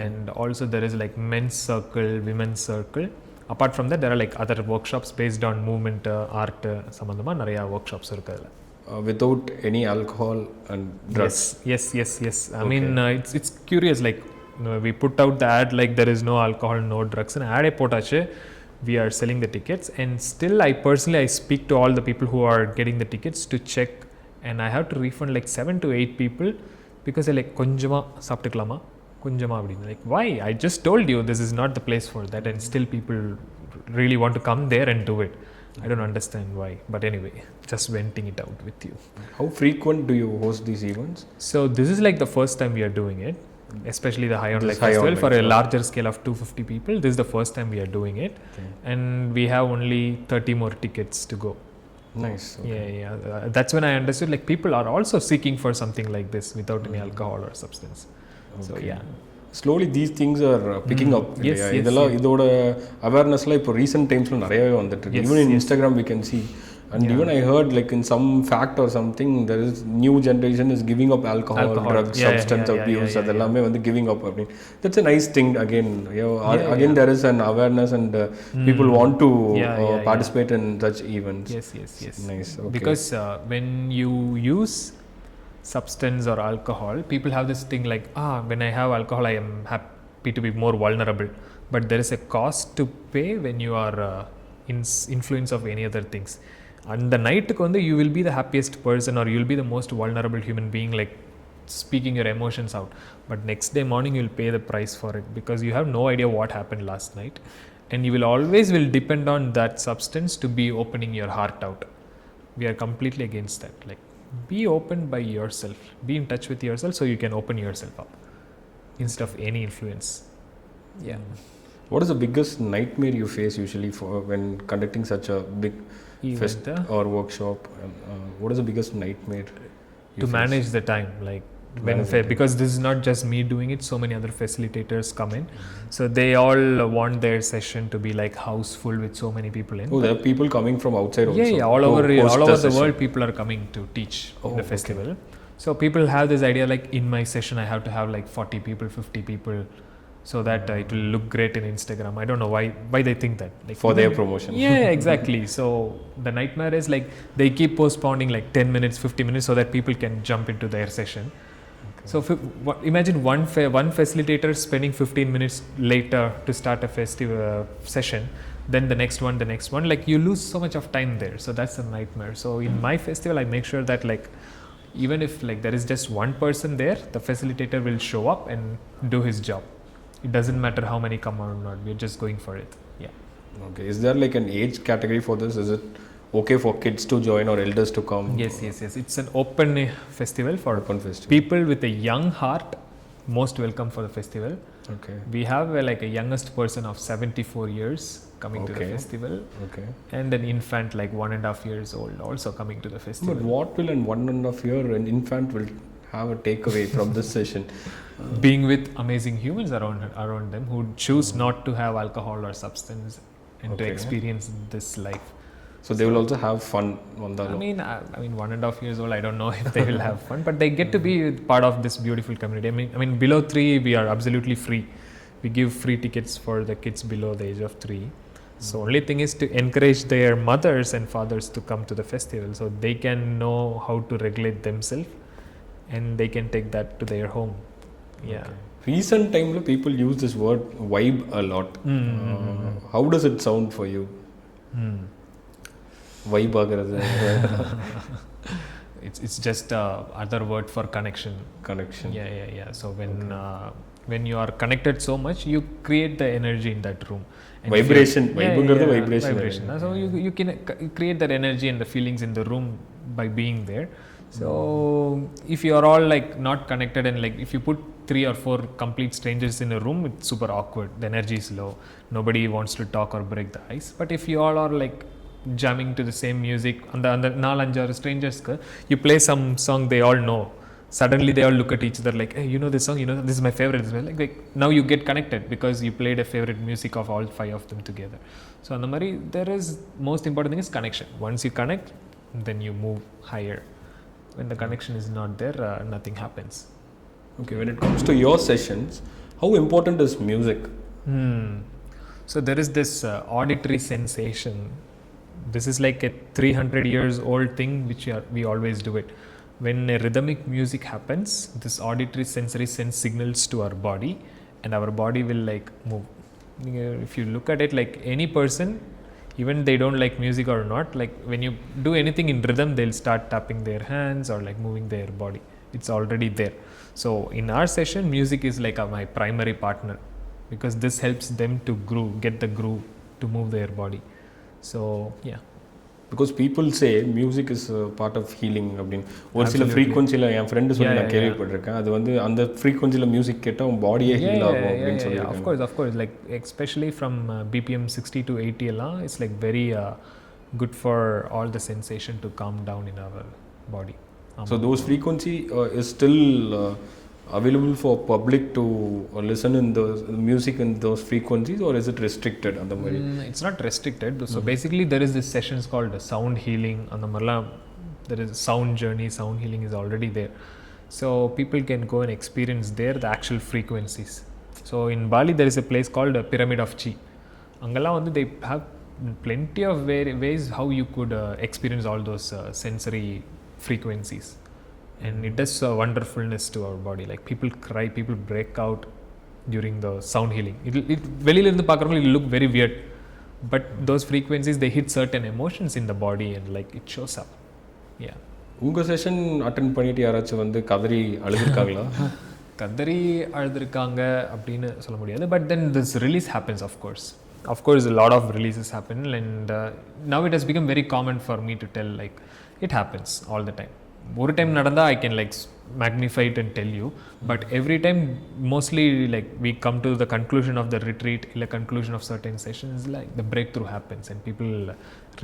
and also there is like men's circle, women's circle. Apart from that, there are like other workshops based on movement, art, சம்பந்தமா நிறைய workshops இருக்கு அதுல. Without any alcohol and drugs. Yes. I mean, it's curious. Like we put out the ad like there is no alcohol, no drugs, and ad potache. We are selling the tickets, and still, I personally speak to all the people who are getting the tickets to check, and I have to refund like 7 to 8 people because they're like konjama சாப்பிட்டுக்கலாமா கொஞ்சமா அப்படின்னு. Like why? I just told you this is not the place for that, and still people really want to come there and do it. I don't understand why, but anyway, just venting it out with you. How frequent do you host these events? So this is like the first time we are doing it, especially the Highonlife Festival for a larger scale of 250 people. This is the first time we are doing it, and we have only 30 more tickets to go. Nice. Okay. Yeah. That's when I understood like people are also seeking for something like this without any alcohol or substance. So yeah. Slowly these things are picking up. Yes. இதோட அவேர்னஸ்லாம் இப்போ recent டைம்ஸ்ல நிறையவே வந்துட்டு இருக்கு. Even in Instagram we can see. And even I heard like in some fact or something, there is new generation is giving up alcohol. Drugs, substance abuse, அதெல்லாமே வந்து giving up அப்படின்னு. That's a nice thing again. Again there is an awareness, and people want to participate in such events. Yes. Nice. Okay. Because when you use substance or alcohol, people have this thing like when I have alcohol I am happy to be more vulnerable, but there is a cost to pay when you are in influence of any other things. And the night வந்து you will be the happiest person, or you will be the most vulnerable human being, like speaking your emotions out, but next day morning you will pay the price for it because you have no idea what happened last night, and you will always depend on that substance to be opening your heart out. We are completely against that. Like be open by yourself, be in touch with yourself so you can open yourself up instead of any influence. What is the biggest nightmare you face usually for when conducting such a big fest or workshop? What is the biggest nightmare to manage the time, like because this is not just me doing it, so many other facilitators come in, so they all want their session to be like house full with so many people in. There are people coming from outside also. All over the world people are coming to teach the festival. So people have this idea like in my session I have to have like 40 people, 50 people, so that it will look great in Instagram. I don't know why they think that, like for their promotion. Exactly. So the nightmare is like they keep postponing like 10 minutes, 50 minutes so that people can jump into their session. So imagine one facilitator spending 15 minutes later to start a festival session, then the next one, like you lose so much of time there. So that's a nightmare. So in my festival I make sure that like even if like there is just one person there, the facilitator will show up and do his job. It doesn't matter how many come or not, we're just going for it. Okay, is there like an age category for this? Is it okay for kids to join or elders to come? Yes. It's an open festival for people with a young heart. Most welcome for the festival. Okay. We have like a youngest person of 74 years coming to the festival. Okay. And an infant like 1.5 years old also coming to the festival. But what will in 1.5 year an infant will have a takeaway from this session? Being with amazing humans around them who choose not to have alcohol or substance and to experience this life. So they will also have fun on that. I mean 1.5 years old, I don't know if they will have fun, but they get to be part of this beautiful community. I mean below 3 we are absolutely free. we give free tickets for the kids below the age of 3. So only thing is to encourage their mothers and fathers to come to the festival so they can know how to regulate themselves and they can take that to their home. Yeah. Recent time people use this word vibe a lot. How does it sound for you? Vibe ஆகிறது it's just other word for connection. Yeah. So when you are connected so much, you create the energy in that room. And vibration. Vibration. So you can create that energy and the feelings in the room by being there. So if you are all like not connected and like if you put 3 or 4 complete strangers in a room, it's super awkward. The energy is low. Nobody wants to talk or break the ice. But if you all are like jamming to the same music, and the 4-5 strangers, you play some song they all know. Suddenly they all look at each other like, hey, you know this song, you know, this is my favorite. Like now you get connected because you played a favorite music of all 5 of them together. So on the Mari, there is most important thing is connection. Once you connect, then you move higher. When the connection is not there, nothing happens. Okay, when it comes to your sessions, how important is music? So there is this auditory sensation. This is like a 300 years old thing which we always do it. When a rhythmic music happens, this auditory sensory sense signals to our body and our body will like move. If you look at it, like any person, even they don't like music or not, like when you do anything in rhythm, they'll start tapping their hands or like moving their body. It's already there. So in our session, music is like my primary partner because this helps them to get the groove to move their body. So yeah. Because people say music is a part of healing அப்படின்னு ஒரு சில ஃப்ரீக்வன்சியில் என் friend சொல்லி நான் கேள்விப்பட்டிருக்கேன். அது வந்து அந்த ஃப்ரீக்வன்சியில் music கேட்டால் உன் பாடியே ஹீல் ஆகும் அப்படின்னு சொல்லியிருக்காங்க. Of course, like especially from BPM 60 to 80 எல்லாம் it's like very good for all the sensation to calm down in our body. So those frequency is still available for public to listen in the music in those frequencies, or is it restricted on the mari? It's not restricted. So basically there is this sessions called sound healing on the marla. There is sound journey. Sound healing is already there, so people can go and experience there the actual frequencies. So in Bali there is a place called Pyramid of Chi. Angala vandu they have plenty of ways how you could experience all those sensory frequencies. And it does wonderfulness to our body. Like people cry, people break out during the sound healing. It வெளியில இருந்து பார்க்கறவங்க it look very weird, but those frequencies they hit certain emotions in the body and like it shows up. Yeah. உங்க session attend பண்ணிட்டு யாராச்சும் வந்து கதறி அழுதுருக்காங்களா? கதறி அழுதுருக்காங்க அப்படின்னு சொல்ல முடியாது, but then this release happens. Of course a lot of releases happen, and now it has become very common for me to tell like it happens all the time. ஒரு time நடந்தா I can like magnify it and tell you, but every time mostly like we come to the conclusion of the retreat, the conclusion of certain sessions, like the breakthrough happens and people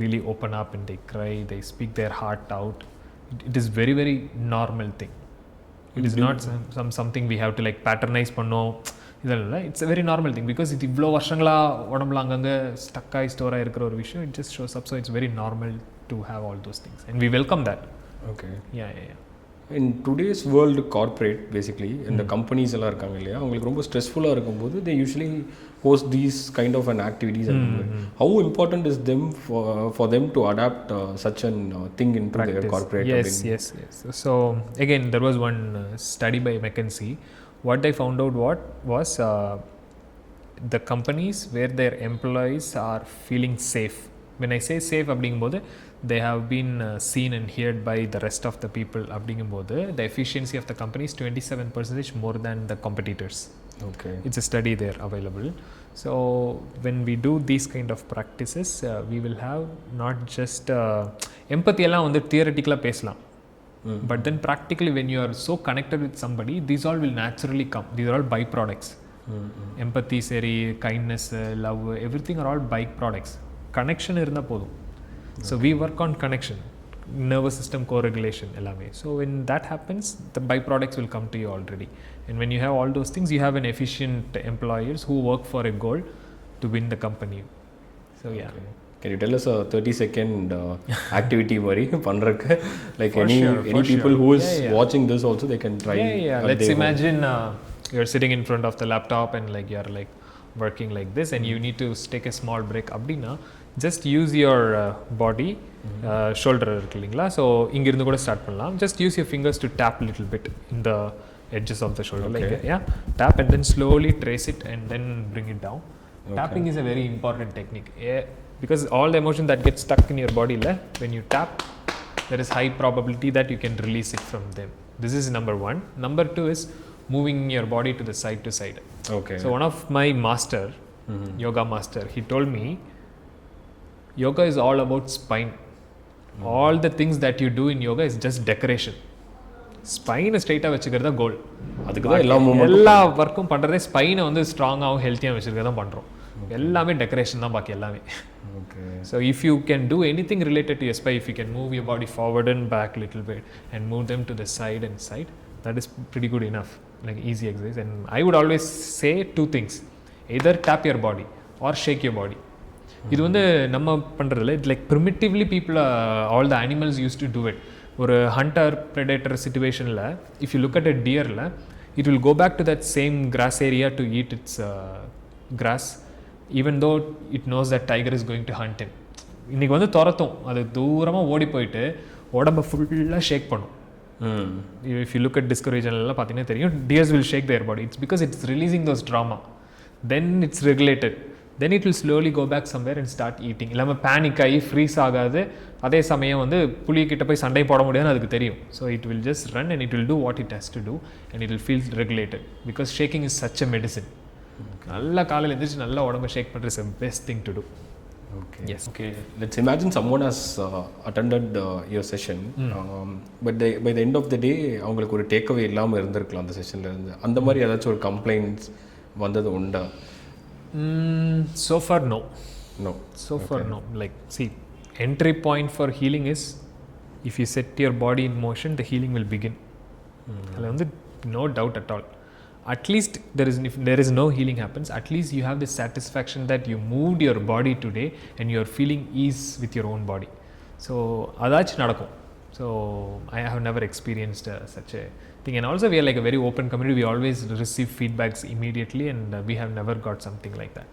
really open up and they cry, they speak their heart out. It is very very normal thing. It is not something we have to like patronize பண்ணோம் இதெல்லாம். It's a very normal thing because இது இவ்வளோ வருஷங்களா உடம்புல அங்கங்கே stuck ஆகி store ஆகிருக்கிற ஒரு விஷயம். It just shows up, so it's very normal to have all those things and we welcome that. Okay. Yeah. In today's world, corporate basically in the companies எல்லாம் இருக்காங்க இல்லையா, அவங்களுக்கு ரொம்ப ஸ்ட்ரெஸ்ஃபுல்லாக இருக்கும்போது they usually host these kind of an activities. How important is them for them to adapt such an thing into practice. Their corporate? Yes. So again there was one study by McKinsey. What they found out was the companies where their employees are feeling safe. When I say safe அப்படிங்கும்போது they have been seen and heard by the rest of the people அப்படிங்கும்போது the efficiency of the company is 27% more than the competitors. Okay. It's a study there available. So when we do these kind of practices, we will have not just empathy எல்லாம் வந்து தியரட்டிக்கலாக பேசலாம், but then practically when you are so connected with somebody, these all will naturally come. These are all byproducts. Empathy, சரி, kindness, love, everything are all byproducts. Connection இருந்தால் போதும். So we work on connection, nervous system co-regulation எல்லாமே. So when that happens, the byproducts will come to you already. And when you have all those things, you have an efficient employers who work for a goal to win the company. So yeah. Okay. Can you tell us a 30-second activity Mari பண்றதுக்கு, like for any sure. people who is watching this also they can try. Let's imagine you're sitting in front of the laptop and like you're like working like this and you need to take a small break அப்படின்னா just use your body shoulder இருக்கு இல்லைங்களா so இங்கிருந்து கூட start பண்ணலாம். just use your fingers to tap a little bit in the edges of the shoulder. Okay. Like tap and then slowly trace it and then bring it down. Tapping is a very important technique because all the emotion that gets stuck in your body when you tap, there is high probability that you can release it from them. This is number one. Number two is moving your body to the side to side. Okay. So one of my master, yoga master, he told me yoga is all about spine. All the things that you do in yoga is just decoration. ஸ்பைனை ஸ்ட்ரைட்டாக வச்சுக்கிறது தான் கோல். அதுக்கு தான் எல்லா ஒர்க்கும் பண்ணுறதே ஸ்பைனை வந்து ஸ்ட்ராங்காகவும் ஹெல்த்தியாக வச்சுருக்க தான் பண்ணுறோம். எல்லாமே டெக்கரேஷன் தான் பாக்கி எல்லாமே. So if you can do anything related to your spine, if you can move your body forward and back a little bit and move them to the side and side, that is pretty good enough, like easy exercise. And I would always say two things, either tap your body or shake your body. இது வந்து நம்ம பண்ணுறதில்ல, like primitively people all the animals use to do it. ஒரு hunter predator சிச்சுவேஷனில் if you look at a டியரில் it will go back to that same grass area to eat its grass even though it knows that tiger is going to hunt him. இன்றைக்கி வந்து துரத்தும், அது தூரமாக ஓடி போயிட்டு உடம்பை ஃபுல்லாக ஷேக் பண்ணும். If you look at Discovery சேனல்லாம் பார்த்தீங்கன்னா தெரியும், deers will shake their body. It's because it's releasing those trauma, then it's regulated, then it will slowly go back somewhere and start eating. இல்லாமல் பேனிக் ஆகி freeze ஆகாது. அதே சமயம் வந்து புலிகிட்ட போய் சண்டை போட முடியாதுன்னு அதுக்கு தெரியும். So it will just run and it will do what it has to do and it will feel regulated because shaking is such a medicine. நல்லா காலையில் எழுந்திரிச்சு நல்லா உடம்பை ஷேக் பண்ணுறது is a best thing to do. Okay. Yes. Okay. Let's imagine someone has attended your session, but by the end of the day, அவங்களுக்கு ஒரு take away இல்லாமல் இருந்திருக்கலாம் அந்த செஷன்ல இருந்து. அந்த மாதிரி ஏதாச்சும் ஒரு கம்ப்ளைண்ட்ஸ் வந்தது உண்டா? So far, no. No. So far, no. Like, see, entry point for healing is if you set your body in motion, the healing will begin. No doubt at all. At least if there is no healing happens, at least you have the satisfaction that you moved your body today and you are feeling ease with your own body. So adach nadakum. So I have never experienced such a thing. And also we are like a very open community. We always receive feedbacks immediately and we have never got something like that.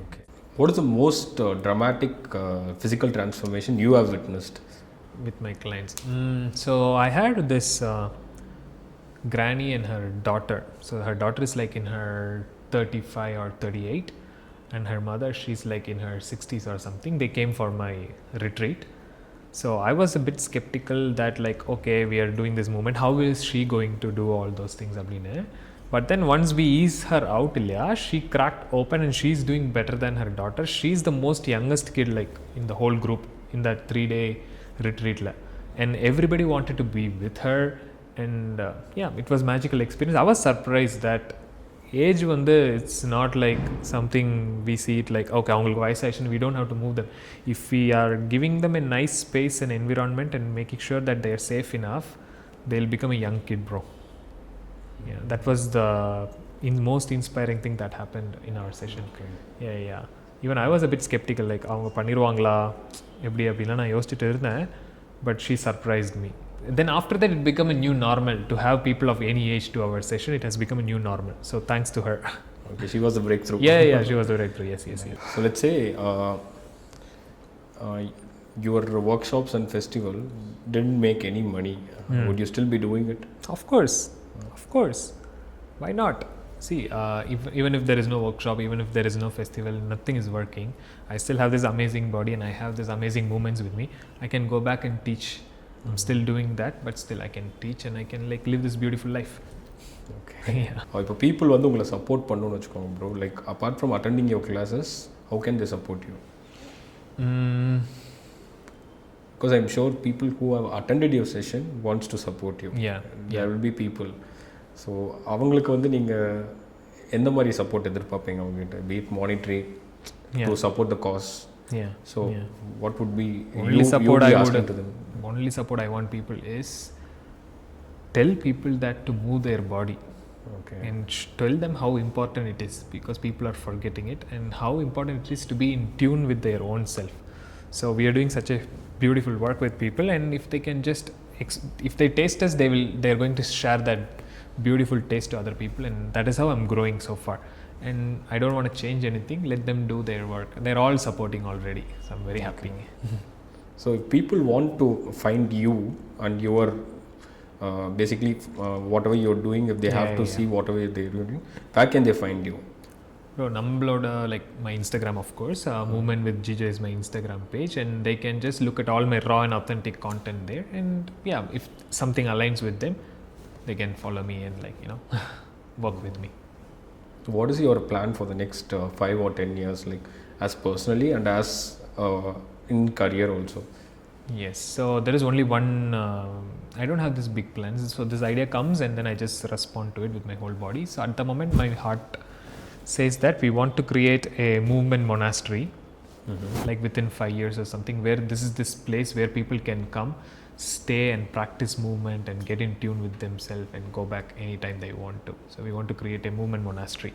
Okay. What is the most dramatic physical transformation you have witnessed with my clients? So I had this granny and her daughter. So her daughter is like in her 35 or 38 and her mother, she's like in her 60s or something. They came for my retreat. So I was a bit skeptical that like, okay, we are doing this movement, how is she going to do all those things abline. But then once we ease her out, she cracked open and she's doing better than her daughter. She's the most youngest kid like in the whole group in that 3-day retreat and everybody wanted to be with her. And it was magical experience. I was surprised that age வந்து it's not like something we see it like okay அவங்களுக்கு வயசாயிடுச்சு, we don't have to move them. If we are giving them a nice space and environment and making sure that they are safe enough, they'll become a young kid, bro. That was the most inspiring thing that happened in our session. Okay. Even I was a bit skeptical like அவங்க பண்ணிடுவாங்களா எப்படி அப்படின்னா நான் யோசிச்சுட்டு இருந்தேன். But she surprised me. Then after that it became a new normal to have people of any age to our session. It has become a new normal, so thanks to her. Okay, she was the breakthrough. Yeah, she was the breakthrough. Yes. So let's say your workshops and festival didn't make any money. Would you still be doing it? Of course, why not? See, even if there is no workshop, even if there is no festival, nothing is working, I still have this amazing body and I have this amazing movements with me. I can go back and teach. I'm still doing that, but still I can teach and I can like live this beautiful life. Okay. If people வந்து உங்களை support பண்ணனும்னு வெச்சுக்கோங்க bro, like apart from attending your classes, how can they support you? Because I'm sure people who have attended your session wants to support you. There will be people. So அவங்களுக்கு வந்து நீங்க எந்த மாதிரி support எதிர்பார்ப்பீங்க அவங்ககிட்ட? Be it monetary to support the cause. So what would be only support I want people is tell people that to move their body. Okay. And tell them how important it is because people are forgetting it and how important it is to be in tune with their own self. So we are doing such a beautiful work with people and if they can just if they taste us, they're going to share that beautiful taste to other people, and that is how I'm growing so far. And I don't want to change anything, let them do their work. They're all supporting already, so I'm very happy. So if people want to find you and your basically whatever you're doing, if they have to see whatever they're doing, where can they find you? Bro, Nammaloda, like my Instagram, of course. Movement with Jijo is my Instagram page, and they can just look at all my raw and authentic content there. And yeah, if something aligns with them, they can follow me and, like, you know, work with me. So what is your plan for the next 5 or 10 years, like as personally and as in career also? Yes, so there is only one, I don't have this big plans. So this idea comes and then I just respond to it with my whole body. So at the moment my heart says that we want to create a movement monastery, like within 5 years or something, where this is this place where people can come, stay and practice movement and get in tune with themselves and go back anytime they want to. So we want to create a movement monastery.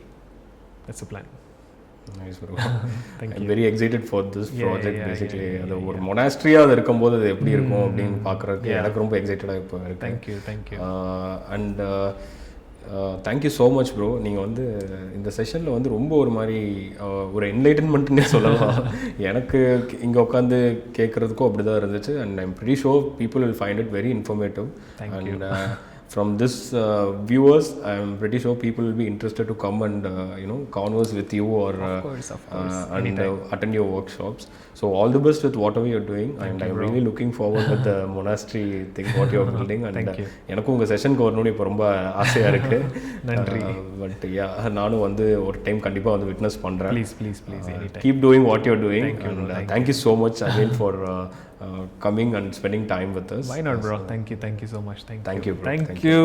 That's the plan. Nice, bro. Thank I'm you. very excited for this project. Basically அது ஒரு மொனாஸ்ட்ரியா அது இருக்கும்போது அது எப்படி இருக்கும் அப்படின்னு பார்க்கறதுக்கு எனக்கு ரொம்ப எக்ஸைட்டடாக இப்போ இருக்கு. Thank you. And thank you so much bro. நீங்கள் வந்து இந்த செஷனில் வந்து ரொம்ப ஒரு மாதிரி ஒரு என்லைட்டன்மெண்ட்னே சொல்லலாம். எனக்கு இங்கே உட்காந்து கேட்குறதுக்கும் அப்படி தான் இருந்துச்சு. And I'm pretty sure people will find it very informative. And from this viewers, I am pretty sure people will be interested to come and converse with you or of course. and attend your workshops. So all the best with whatever you're doing. And I'm really looking forward with the monastery thing what you're building. And எனக்கு உங்கள் செஷனுக்கு வரணும்னு இப்போ ரொம்ப ஆசையாக இருக்குது. நன்றி. But நானும் வந்து ஒரு டைம் கண்டிப்பாக வந்து விட்னஸ் பண்ணுறேன். Please anytime. Keep doing what you're doing. Thank you so much again for coming and spending time with us. Why not, bro? Thank you so much. Thank you, bro. Thank you.